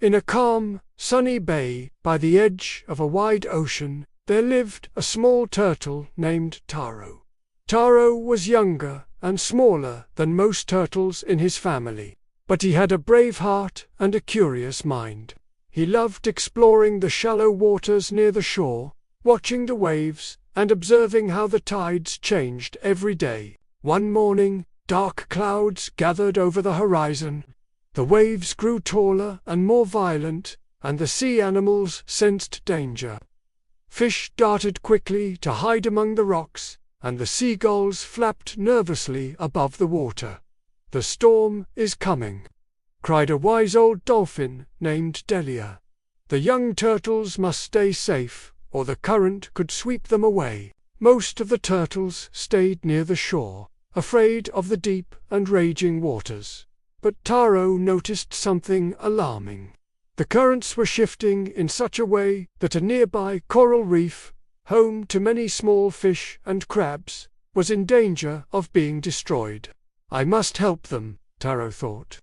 In a calm, sunny bay by the edge of a wide ocean, there lived a small turtle named Taro. Taro was younger and smaller than most turtles in his family, but he had a brave heart and a curious mind. He loved exploring the shallow waters near the shore, watching the waves, and observing how the tides changed every day. One morning, dark clouds gathered over the horizon. The waves grew taller and more violent, and the sea animals sensed danger. Fish darted quickly to hide among the rocks, and the seagulls flapped nervously above the water. "The storm is coming," cried a wise old dolphin named Delia. "The young turtles must stay safe, or the current could sweep them away." Most of the turtles stayed near the shore, afraid of the deep and raging waters. But Taro noticed something alarming. The currents were shifting in such a way that a nearby coral reef, home to many small fish and crabs, was in danger of being destroyed. "I must help them," Taro thought.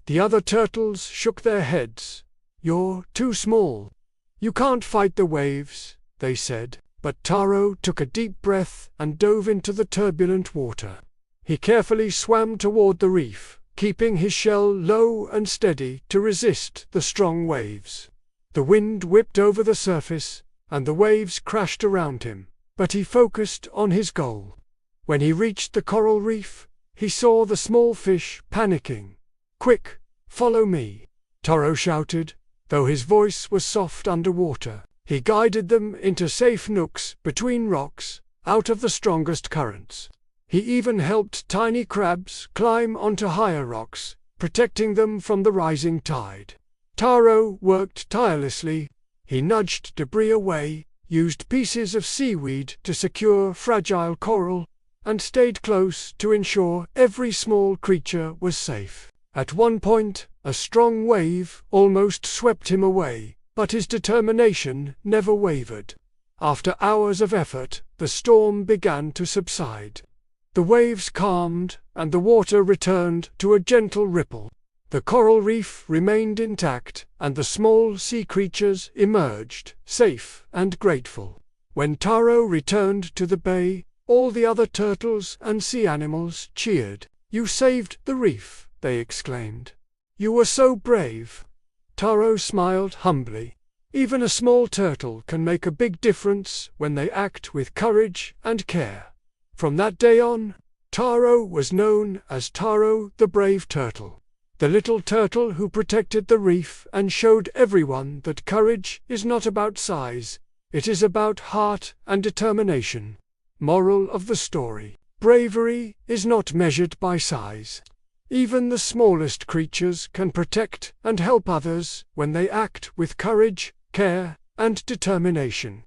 The other turtles shook their heads. "You're too small. You can't fight the waves," they said. But Taro took a deep breath and dove into the turbulent water. He carefully swam toward the reef, keeping his shell low and steady to resist the strong waves. The wind whipped over the surface, and the waves crashed around him, but he focused on his goal. When he reached the coral reef, he saw the small fish panicking. "Quick, follow me," Taro shouted, though his voice was soft underwater. He guided them into safe nooks between rocks, out of the strongest currents. He even helped tiny crabs climb onto higher rocks, protecting them from the rising tide. Taro worked tirelessly. He nudged debris away, used pieces of seaweed to secure fragile coral, and stayed close to ensure every small creature was safe. At one point, a strong wave almost swept him away, but his determination never wavered. After hours of effort, the storm began to subside. The waves calmed, and the water returned to a gentle ripple. The coral reef remained intact, and the small sea creatures emerged, safe and grateful. When Taro returned to the bay, all the other turtles and sea animals cheered. "You saved the reef," they exclaimed. "You were so brave." Taro smiled humbly. Even a small turtle can make a big difference when they act with courage and care. From that day on, Taro was known as Taro the Brave Turtle, the little turtle who protected the reef and showed everyone that courage is not about size, it is about heart and determination. Moral of the story: bravery is not measured by size. Even the smallest creatures can protect and help others when they act with courage, care, and determination.